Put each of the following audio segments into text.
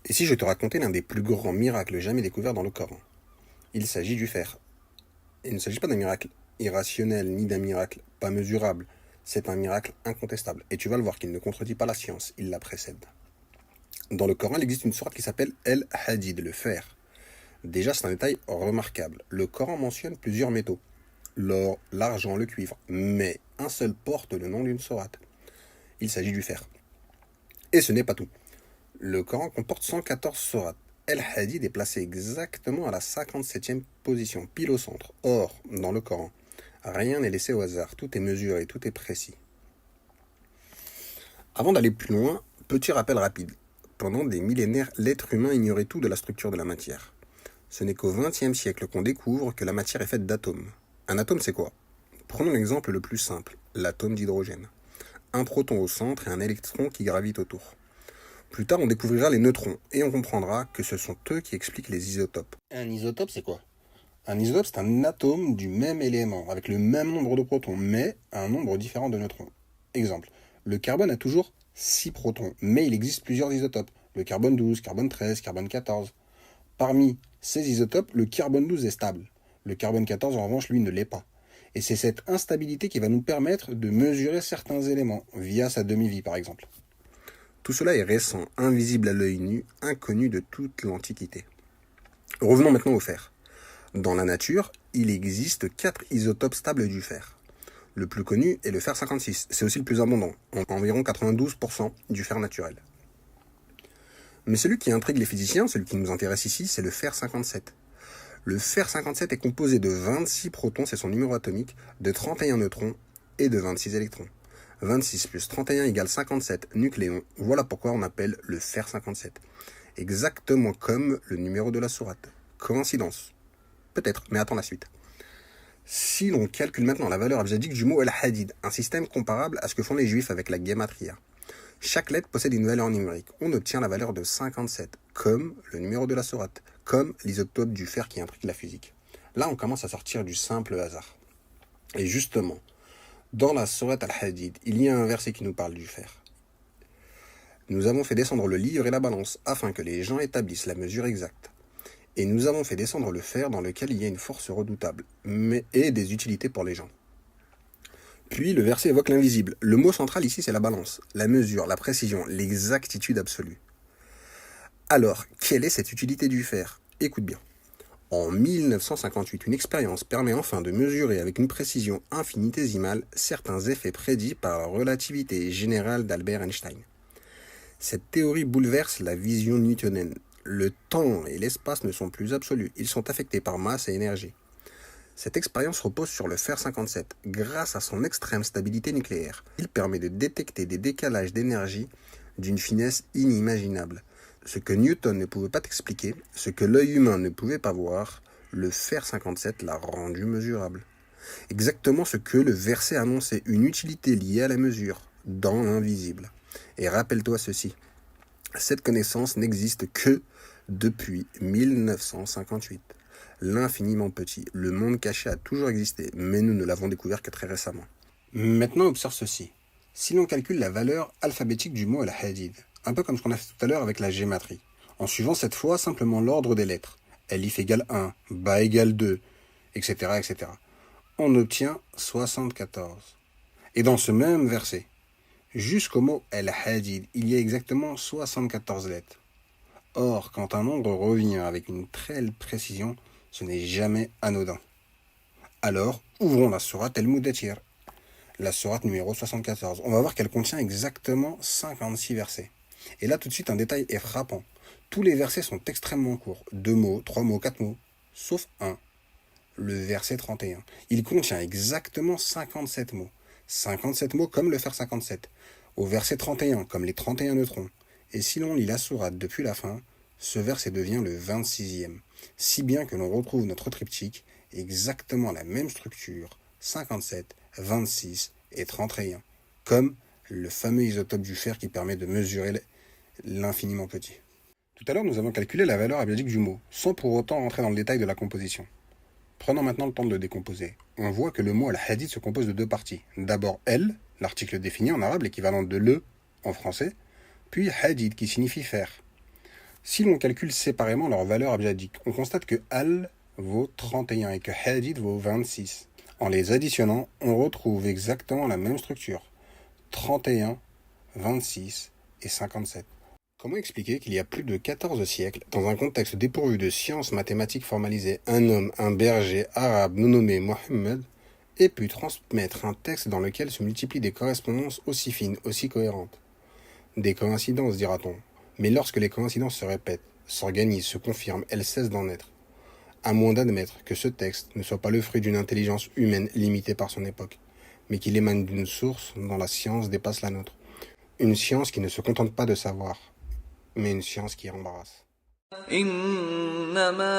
Et si je te racontais l'un des plus grands miracles jamais découverts dans le Coran? Il s'agit du fer. Il ne s'agit pas d'un miracle irrationnel, ni d'un miracle pas mesurable. C'est un miracle incontestable. Et tu vas le voir qu'il ne contredit pas la science, il la précède. Dans le Coran, il existe une sourate qui s'appelle El Hadid, le fer. Déjà, c'est un détail remarquable. Le Coran mentionne plusieurs métaux. L'or, l'argent, le cuivre. Mais un seul porte le nom d'une sourate. Il s'agit du fer. Et ce n'est pas tout. Le Coran comporte 114 sourates. El Hadid est placé exactement à la 57e position, pile au centre. Or, dans le Coran, rien n'est laissé au hasard, tout est mesuré, tout est précis. Avant d'aller plus loin, petit rappel rapide. Pendant des millénaires, l'être humain ignorait tout de la structure de la matière. Ce n'est qu'au XXe siècle qu'on découvre que la matière est faite d'atomes. Un atome, c'est quoi? Prenons l'exemple le plus simple, l'atome d'hydrogène. Un proton au centre et un électron qui gravite autour. Plus tard, on découvrira les neutrons et on comprendra que ce sont eux qui expliquent les isotopes. Un isotope, c'est quoi? Un isotope, c'est un atome du même élément, avec le même nombre de protons, mais un nombre différent de neutrons. Exemple, le carbone a toujours 6 protons, mais il existe plusieurs isotopes. Le carbone 12, carbone 13, carbone 14. Parmi ces isotopes, le carbone 12 est stable. Le carbone 14, en revanche, lui, ne l'est pas. Et c'est cette instabilité qui va nous permettre de mesurer certains éléments, via sa demi-vie, par exemple. Tout cela est récent, invisible à l'œil nu, inconnu de toute l'Antiquité. Revenons maintenant au fer. Dans la nature, il existe 4 isotopes stables du fer. Le plus connu est le fer 56, c'est aussi le plus abondant, environ 92% du fer naturel. Mais celui qui intrigue les physiciens, celui qui nous intéresse ici, c'est le fer 57. Le fer 57 est composé de 26 protons, c'est son numéro atomique, de 31 neutrons et de 26 électrons. 26 plus 31 égale 57 nucléons, voilà pourquoi on appelle le fer 57. Exactement comme le numéro de la sourate. Coïncidence? Peut-être, mais attends la suite. Si l'on calcule maintenant la valeur abjadique du mot al-hadid, un système comparable à ce que font les juifs avec la guématria. Chaque lettre possède une valeur numérique. On obtient la valeur de 57, comme le numéro de la sourate, comme l'isotope du fer qui intrigue la physique. Là, on commence à sortir du simple hasard. Et justement, dans la sourate al-Hadid, il y a un verset qui nous parle du fer. Nous avons fait descendre le livre et la balance, afin que les gens établissent la mesure exacte. Et nous avons fait descendre le fer dans lequel il y a une force redoutable, et des utilités pour les gens. Puis le verset évoque l'invisible. Le mot central ici, c'est la balance, la mesure, la précision, l'exactitude absolue. Alors, quelle est cette utilité du fer? Écoute bien. En 1958, une expérience permet enfin de mesurer avec une précision infinitésimale certains effets prédits par la relativité générale d'Albert Einstein. Cette théorie bouleverse la vision newtonienne. Le temps et l'espace ne sont plus absolus, ils sont affectés par masse et énergie. Cette expérience repose sur le fer 57. Grâce à son extrême stabilité nucléaire, il permet de détecter des décalages d'énergie d'une finesse inimaginable. Ce que Newton ne pouvait pas expliquer, ce que l'œil humain ne pouvait pas voir, le fer 57 l'a rendu mesurable. Exactement ce que le verset annonçait, une utilité liée à la mesure, dans l'invisible. Et rappelle-toi ceci, cette connaissance n'existe que depuis 1958. L'infiniment petit, le monde caché a toujours existé, mais nous ne l'avons découvert que très récemment. Maintenant, observe ceci. Si l'on calcule la valeur alphabétique du mot al-Hadid, un peu comme ce qu'on a fait tout à l'heure avec la gématrie, en suivant cette fois simplement l'ordre des lettres, Alif égale 1, Ba égale 2, etc., etc., on obtient 74. Et dans ce même verset, jusqu'au mot al-Hadid, il y a exactement 74 lettres. Or, quand un nombre revient avec une telle précision, ce n'est jamais anodin. Alors, ouvrons la sourate al-Mudaththir, la sourate numéro 74. On va voir qu'elle contient exactement 56 versets. Et là, tout de suite, un détail est frappant. Tous les versets sont extrêmement courts. 2 mots, 3 mots, 4 mots. Sauf un. Le verset 31. Il contient exactement 57 mots. 57 mots comme le fer 57. Au verset 31, comme les 31 neutrons. Et si l'on lit la sourate depuis la fin, ce verset devient le 26e. Si bien que l'on retrouve notre triptyque, exactement la même structure, 57, 26 et 31, comme le fameux isotope du fer qui permet de mesurer l'infiniment petit. Tout à l'heure, nous avons calculé la valeur abjadique du mot, sans pour autant rentrer dans le détail de la composition. Prenons maintenant le temps de le décomposer. On voit que le mot al-Hadid se compose de 2 parties. D'abord el, l'article défini en arabe, l'équivalent de le en français, puis hadid qui signifie fer. Si l'on calcule séparément leur valeur abjadique, on constate que al vaut 31 et que hadith vaut 26. En les additionnant, on retrouve exactement la même structure. 31, 26 et 57. Comment expliquer qu'il y a plus de 14 siècles, dans un contexte dépourvu de sciences mathématiques formalisées, un homme, un berger arabe nommé Mohammed, ait pu transmettre un texte dans lequel se multiplient des correspondances aussi fines, aussi cohérentes? Des coïncidences, dira-t-on. Mais lorsque les coïncidences se répètent, s'organisent, se confirment, elles cessent d'en être. À moins d'admettre que ce texte ne soit pas le fruit d'une intelligence humaine limitée par son époque, mais qu'il émane d'une source dont la science dépasse la nôtre. Une science qui ne se contente pas de savoir, mais une science qui embarrasse. إنما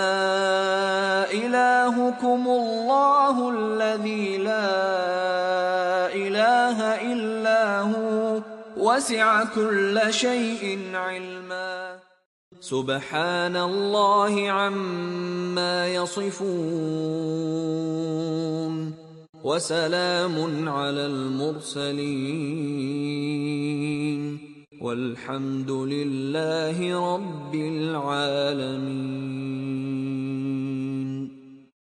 إلهكم الله الذي لا إله إلا هو وسع كل شيء علما سبحان الله عما يصفون وسلام على المرسلين والحمد لله رب العالمين